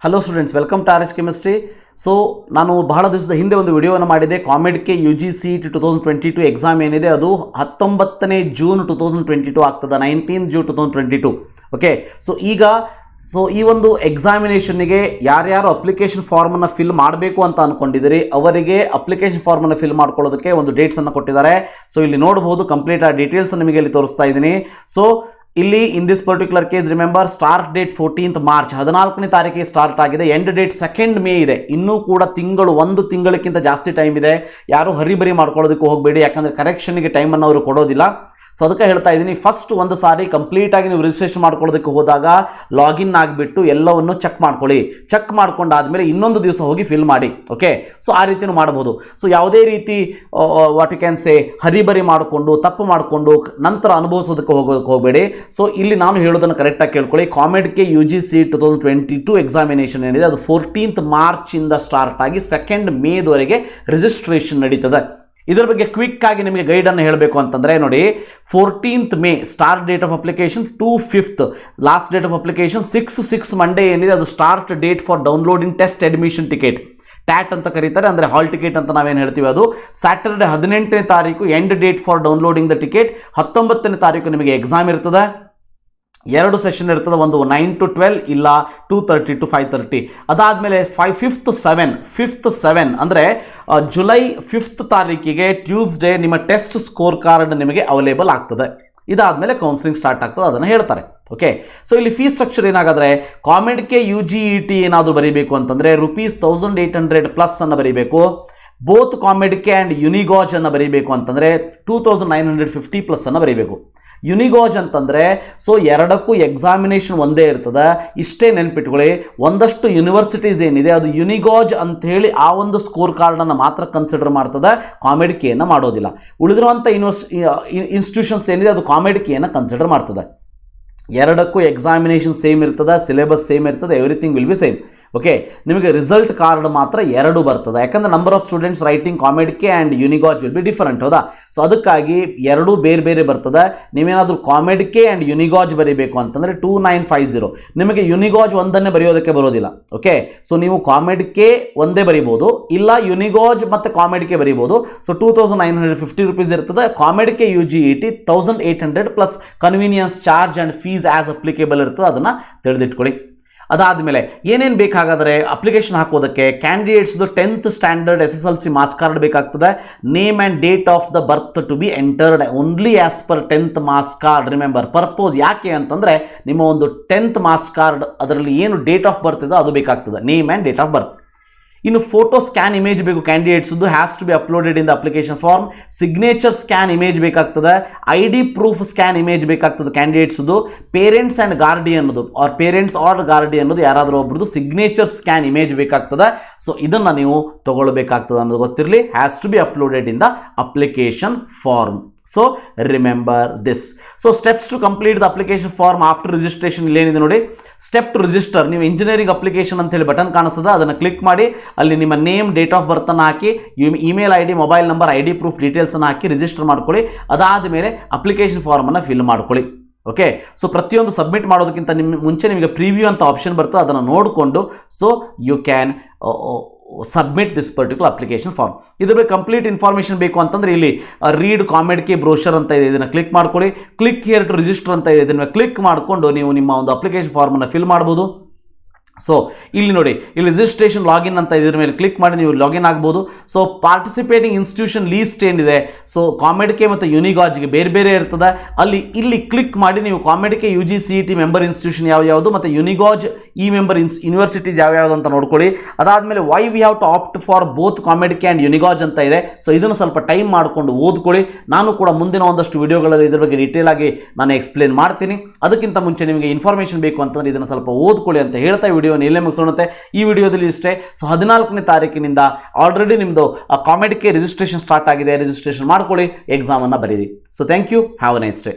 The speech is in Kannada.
Hello students, welcome to RHchemistry. So ನಾನು ಬಹಳ ದಿವಸದ ಹಿಂದೆ ಒಂದು ವಿಡಿಯೋವನ್ನು ಮಾಡಿದೆ. Comedk UGCET 2022 ಎಕ್ಸಾಮ್ ಏನಿದೆ ಅದು 19ನೇ ಜೂನ್ 2022 ಆಗ್ತದೆ, 19 ಜೂನ್ 2022. ಓಕೆ, ಸೊ ಈ ಒಂದು ಎಕ್ಸಾಮಿನೇಷನ್ನಿಗೆ ಯಾರ್ಯಾರು ಅಪ್ಲಿಕೇಶನ್ ಫಾರ್ಮನ್ನು ಫಿಲ್ ಮಾಡಬೇಕು ಅಂತ ಅಂದ್ಕೊಂಡಿದ್ದೀರಿ ಅವರಿಗೆ ಅಪ್ಲಿಕೇಶನ್ ಫಾರ್ಮನ್ನು ಫಿಲ್ ಮಾಡ್ಕೊಳ್ಳೋದಕ್ಕೆ ಒಂದು ಡೇಟ್ಸನ್ನು ಕೊಟ್ಟಿದ್ದಾರೆ. ಸೊ ಇಲ್ಲಿ ನೋಡಬಹುದು, ಕಂಪ್ಲೀಟ್ ಆ ಡೀಟೇಲ್ಸ್ ನಿಮಗೆ ಇಲ್ಲಿ ತೋರಿಸ್ತಾ ಇದ್ದೀನಿ. ಸೊ ಇಲ್ಲಿ in this particular case remember start date 14th March, 14ನೇ ತಾರೀಕಿಗೆ ಸ್ಟಾರ್ಟ್ ಆಗಿದೆ. ಎಂಡ್ ಡೇಟ್ 2nd ಮೇ ಇದೆ. ಇನ್ನೂ ಕೂಡ ಒಂದು ತಿಂಗಳಕ್ಕಿಂತ ಜಾಸ್ತಿ ಟೈಮ್ ಇದೆ. ಯಾರು ಹರಿಬರಿ ಮಾಡ್ಕೊಳ್ಳೋದಕ್ಕೆ ಹೋಗಬೇಡಿ, ಯಾಕಂದರೆ ಕರೆಕ್ಷನ್ಗೆ ಟೈಮನ್ನು ಅವರು ಕೊಡೋದಿಲ್ಲ. ಸೊ ಅದಕ್ಕೆ ಹೇಳ್ತಾ ಇದ್ದೀನಿ, ಫಸ್ಟ್ ಒಂದು ಸಾರಿ ಕಂಪ್ಲೀಟಾಗಿ ನೀವು ರಿಜಿಸ್ಟ್ರೇಷನ್ ಮಾಡ್ಕೊಳ್ಳೋದಕ್ಕೆ ಹೋದಾಗ ಲಾಗಿನ್ ಆಗಿಬಿಟ್ಟು ಎಲ್ಲವನ್ನು ಚೆಕ್ ಮಾಡ್ಕೊಳ್ಳಿ. ಚೆಕ್ ಮಾಡ್ಕೊಂಡಾದ್ಮೇಲೆ ಇನ್ನೊಂದು ದಿವಸ ಹೋಗಿ ಫಿಲ್ ಮಾಡಿ. ಓಕೆ, ಸೊ ಆ ರೀತಿಯೂ ಮಾಡಬಹುದು. ಸೊ ಯಾವುದೇ ರೀತಿ what you can say hurry-burry ಮಾಡಿಕೊಂಡು ತಪ್ಪು ಮಾಡಿಕೊಂಡು ನಂತರ ಅನುಭವಿಸೋದಕ್ಕೆ ಹೋಗಬೇಡಿ. ಸೊ ಇಲ್ಲಿ ನಾನು ಹೇಳೋದನ್ನು ಕರೆಕ್ಟಾಗಿ ಕೇಳ್ಕೊಳ್ಳಿ. Comedk UGCET 2022 ಎಕ್ಸಾಮಿನೇಷನ್ ಏನಿದೆ ಅದು 14th ಮಾರ್ಚಿಂದ ಸ್ಟಾರ್ಟ್ ಆಗಿ 2nd ಮೇವರೆಗೆ ರಿಜಿಸ್ಟ್ರೇಷನ್ ನಡೀತದೆ. ಇದರ ಬಗ್ಗೆ ಕ್ವಿಕ್ ಆಗಿ ನಿಮಗೆ ಗೈಡನ್ನು ಹೇಳಬೇಕು ಅಂತಂದರೆ ನೋಡಿ, 14th May start date of application, 5th last date of application, 6 Monday ಏನಿದೆ ಅದು start date for downloading test admission ticket, that ಅಂತ ಕರೀತಾರೆ, ಅಂದರೆ ಹಾಲ್ ಟಿಕೆಟ್ ಅಂತ ನಾವೇನು ಹೇಳ್ತೀವಿ. ಅದು ಸ್ಯಾಟರ್ಡೆ 18ನೇ ತಾರೀಕು end date for downloading the ticket. 19ನೇ ತಾರೀಕು ನಿಮಗೆ ಎಕ್ಸಾಮ್ ಇರ್ತದೆ. 2 ಸೆಷನ್ ಇರ್ತದೆ, ಒಂದು 9 to 12 ಇಲ್ಲ 2:30 to 5:30. ಅದಾದಮೇಲೆ 5th 7 ಅಂದರೆ ಜುಲೈ 5th ತಾರೀಕಿಗೆ ಟ್ಯೂಸ್ಡೇ ನಿಮ್ಮ ಟೆಸ್ಟ್ ಸ್ಕೋರ್ ಕಾರ್ಡ್ ನಿಮಗೆ ಅವೈಲೇಬಲ್ ಆಗ್ತದೆ. ಇದಾದಮೇಲೆ ಕೌನ್ಸಿಲಿಂಗ್ ಸ್ಟಾರ್ಟ್ ಆಗ್ತದೆ, ಅದನ್ನು ಹೇಳ್ತಾರೆ. ಓಕೆ, ಸೊ ಇಲ್ಲಿ ಫೀಸ್ ಸ್ಟ್ರಕ್ಚರ್ ಏನಾಗಾದರೆ Comedk UGET ಏನಾದರೂ ಬರೀಬೇಕು ಅಂತಂದರೆ ₹1800+ ಅನ್ನು ಬರೀಬೇಕು. ಬೋತ್ Comedk ಆ್ಯಂಡ್ ಯುನಿಗಾಜ್ ಅನ್ನು ಬರೀಬೇಕು ಅಂತಂದರೆ $2950+ ಅನ್ನು ಬರೀಬೇಕು. ಯುನಿಗಾಜ್ ಅಂತಂದರೆ ಸೊ ಎರಡಕ್ಕೂ ಎಕ್ಸಾಮಿನೇಷನ್ ಒಂದೇ ಇರ್ತದೆ. ಇಷ್ಟೇ ನೆನ್ಪಿಟ್ಕೊಳ್ಳಿ, ಒಂದಷ್ಟು ಯೂನಿವರ್ಸಿಟೀಸ್ ಏನಿದೆ ಅದು ಯುನಿಗಾಜ್ ಅಂಥೇಳಿ ಆ ಒಂದು ಸ್ಕೋರ್ ಕಾರ್ಡನ್ನು ಮಾತ್ರ ಕನ್ಸಿಡರ್ ಮಾಡ್ತದೆ, Comedkಯನ್ನು ಮಾಡೋದಿಲ್ಲ. ಉಳಿದಿರುವಂಥ ಇನ್ಸ್ಟಿಟ್ಯೂಷನ್ಸ್ ಏನಿದೆ ಅದು Comedkಯನ್ನು ಕನ್ಸಿಡರ್ ಮಾಡ್ತದೆ. ಎರಡಕ್ಕೂ ಎಕ್ಸಾಮಿನೇಷನ್ ಸೇಮ್ ಇರ್ತದೆ, ಸಿಲೆಬಸ್ ಸೇಮ್ ಇರ್ತದೆ, everything will be same. Okay, ನಿಮಗೆ ರಿಸಲ್ಟ್ ಕಾರ್ಡ್ ಮಾತ್ರ 2 ಬರ್ತದೆ, ಯಾಕಂದರೆ number of students writing Comedk and Unigauge will be different, ಹೌದಾ? ಸೊ ಅದಕ್ಕಾಗಿ 2 ಬೇರೆ ಬೇರೆ ಬರ್ತದೆ. ನೀವೇನಾದರೂ Comedk ಆ್ಯಂಡ್ ಯುನಿಗಾಜ್ ಬರೀಬೇಕು ಅಂತಂದರೆ 2950. ನಿಮಗೆ ಯುನಿಗಾಜ್ ಒಂದನ್ನೇ ಬರೆಯೋದಕ್ಕೆ ಬರೋದಿಲ್ಲ. ಓಕೆ, ಸೊ ನೀವು Comedk ಒಂದೇ ಬರೀಬೋದು, ಇಲ್ಲ ಯುನಿಗಾಜ್ ಮತ್ತು Comedk ಬರೀಬೋದು. ಸೊ ₹2950 ಇರ್ತದೆ. Comedk UGET 1800+ convenience charge and fees as applicable ಇರ್ತದೆ, ಅದನ್ನು ತಿಳಿದಿಟ್ಕೊಳ್ಳಿ. ಅದಾದಮೇಲೆ ಏನೇನು ಬೇಕಾಗಾದರೆ ಅಪ್ಲಿಕೇಶನ್ ಹಾಕೋದಕ್ಕೆ ಕ್ಯಾಂಡಿಡೇಟ್ಸ್ದು 10th standard SSLC marks card ಬೇಕಾಗ್ತದೆ. Name and date of the birth to be entered only as per 10th marks card. Remember, purpose ಯಾಕೆ ಅಂತಂದರೆ ನಿಮ್ಮ ಒಂದು 10th ಮಾರ್ಕ್ಸ್ ಕಾರ್ಡ್ ಅದರಲ್ಲಿ ಏನು ಡೇಟ್ ಆಫ್ ಬರ್ತ್ ಇದೆ ಅದು ಬೇಕಾಗ್ತದೆ, name and date of birth. ಇನ್ನು ಫೋಟೋ ಸ್ಕ್ಯಾನ್ ಇಮೇಜ್ ಬೇಕು ಕ್ಯಾಂಡಿಡೇಟ್ಸ್ದು, has to be uploaded in the application form. Signature scan image ಬೇಕಾಗ್ತದೆ. ID ಪ್ರೂಫ್ ಸ್ಕ್ಯಾನ್ ಇಮೇಜ್ ಬೇಕಾಗ್ತದೆ ಕ್ಯಾಂಡಿಡೇಟ್ಸ್ದು. ಪೇರೆಂಟ್ಸ್ ಆ್ಯಂಡ್ ಗಾರ್ಡಿಯನ್ನದು ಪೇರೆಂಟ್ಸ್ ಆರ್ ಗಾರ್ಡಿಯನ್ನದು ಯಾರಾದರೂ ಒಬ್ರದ್ದು ಸಿಗ್ನೇಚರ್ ಸ್ಕ್ಯಾನ್ ಇಮೇಜ್ ಬೇಕಾಗ್ತದೆ. ಸೊ ಇದನ್ನು ನೀವು ತಗೊಳ್ಬೇಕಾಗ್ತದೆ ಅನ್ನೋದು ಗೊತ್ತಿರಲಿ. Has to be uploaded in the application form. So remember this. So steps to complete the application form after registration ಇಲ್ಲೇನಿದೆ ನೋಡಿ. ಸ್ಟೆಪ್ ಟು ರಿಜಿಸ್ಟರ್, ನೀವು ಇಂಜಿನಿಯರಿಂಗ್ ಅಪ್ಲಿಕೇಶನ್ ಅಂತೇಳಿ ಬಟನ್ ಕಾಣಿಸ್ತದೆ, ಅದನ್ನು ಕ್ಲಿಕ್ ಮಾಡಿ ಅಲ್ಲಿ ನಿಮ್ಮ ನೇಮ್, ಡೇಟ್ ಆಫ್ ಬರ್ತನ್ನು ಹಾಕಿ, email ID, mobile number, ID proof ಡೀಟೇಲ್ಸನ್ನು ಹಾಕಿ ರಿಜಿಸ್ಟರ್ ಮಾಡ್ಕೊಳ್ಳಿ. ಅದಾದ ಮೇಲೆ ಅಪ್ಲಿಕೇಶನ್ ಫಾರ್ಮನ್ನು ಫಿಲ್ ಮಾಡ್ಕೊಳ್ಳಿ. ಓಕೆ, ಸೊ ಪ್ರತಿಯೊಂದು ಸಬ್ಮಿಟ್ ಮಾಡೋದಕ್ಕಿಂತ ಮುಂಚೆ ನಿಮಗೆ ಪ್ರಿವ್ಯೂ ಅಂತ ಆಪ್ಷನ್ ಬರ್ತದೆ, ಅದನ್ನು ನೋಡಿಕೊಂಡು so you can submit this particular application form. ಇದ್ರ ಬಗ್ಗೆ ಕಂಪ್ಲೀಟ್ ಇನ್ಫಾರ್ಮೇಷನ್ ಬೇಕು ಅಂತಂದರೆ ಇಲ್ಲಿ ರೀಡ್ Comedk ಬ್ರೋಷರ್ ಅಂತ ಇದೆ, ಇದನ್ನು ಕ್ಲಿಕ್ ಮಾಡ್ಕೊಳ್ಳಿ. ಕ್ಲಿಕ್ ಹಿಯರ್ ಟು ರಿಜಿಸ್ಟರ್ ಅಂತ ಇದೆ, ಇದನ್ನು ಕ್ಲಿಕ್ ಮಾಡಿಕೊಂಡು ನೀವು ನಿಮ್ಮ ಒಂದು ಅಪ್ಲಿಕೇಶನ್ ಫಾರ್ಮನ್ನು ಫಿಲ್ ಮಾಡ್ಬೋದು. ಸೊ ಇಲ್ಲಿ ನೋಡಿ, ಇಲ್ಲಿ ರಿಜಿಸ್ಟ್ರೇಷನ್ ಲಾಗಿನ್ ಅಂತ ಇದ್ರ ಮೇಲೆ ಕ್ಲಿಕ್ ಮಾಡಿ ನೀವು ಲಾಗಿನ್ ಆಗ್ಬೋದು. ಸೊ ಪಾರ್ಟಿಸಿಪೇಟಿಂಗ್ ಇನ್ಸ್ಟಿಟ್ಯೂಷನ್ ಲೀಸ್ಟ್ ಏನಿದೆ, ಸೊ Comedk ಮತ್ತು ಯುನಿಗಾಜ್ಗೆ ಬೇರೆ ಬೇರೆ ಇರ್ತದೆ. ಇಲ್ಲಿ ಕ್ಲಿಕ್ ಮಾಡಿ ನೀವು Comedk UGCET ಮೆಂಬರ್ ಇನ್ಸ್ಟಿಟ್ಯೂಷನ್ ಯಾವ್ಯಾವುದು ಮತ್ತು ಯುನಿಗಾಜ್ ಈ ಮೆಂಬರ್ ಯೂನಿವರ್ಸಿಟೀಸ್ ಯಾವ್ಯಾವುದು ಅಂತ ನೋಡ್ಕೊಳ್ಳಿ. ಅದಾದಮೇಲೆ why we have to opt for both Comedk and Unigauge ಅಂತ ಇದೆ. ಸೊ ಇದನ್ನು ಸ್ವಲ್ಪ ಟೈಮ್ ಮಾಡಿಕೊಂಡು ಓದ್ಕೊಳ್ಳಿ. ನಾನು ಕೂಡ ಮುಂದಿನ ಒಂದಷ್ಟು ವಿಡಿಯೋಗಳಲ್ಲಿ ಇದ್ರ ಬಗ್ಗೆ ಡೀಟೇಲ್ ಆಗಿ ನಾನು ಎಕ್ಸ್ಪ್ಲೇನ್ ಮಾಡ್ತೀನಿ. ಅದಕ್ಕಿಂತ ಮುಂಚೆ ನಿಮಗೆ ಇನ್ಫಾರ್ಮೇಷನ್ ಬೇಕು ಅಂತಂದರೆ ಇದನ್ನು ಸ್ವಲ್ಪ ಓದ್ಕೊಳ್ಳಿ ಅಂತ ಹೇಳ್ತಾ ವಿಡಿಯೋನ ಇಲ್ಲೇ ಮುಗಿಸೋಣತೆ. ಈ ವಿಡಿಯೋದಲ್ಲಿ ಇಷ್ಟೇ. ಸೊ 14ನೇ ತಾರೀಕಿನಿಂದ ಆಲ್ರೆಡಿ ನಿಮ್ಮದು Comedk ರಿಜಿಸ್ಟ್ರೇಷನ್ ಸ್ಟಾರ್ಟ್ ಆಗಿದೆ, ರಿಜಿಸ್ಟ್ರೇಷನ್ ಮಾಡ್ಕೊಳ್ಳಿ, ಎಕ್ಸಾಮನ್ನು ಬರೀರಿ. So thank you, have a nice day.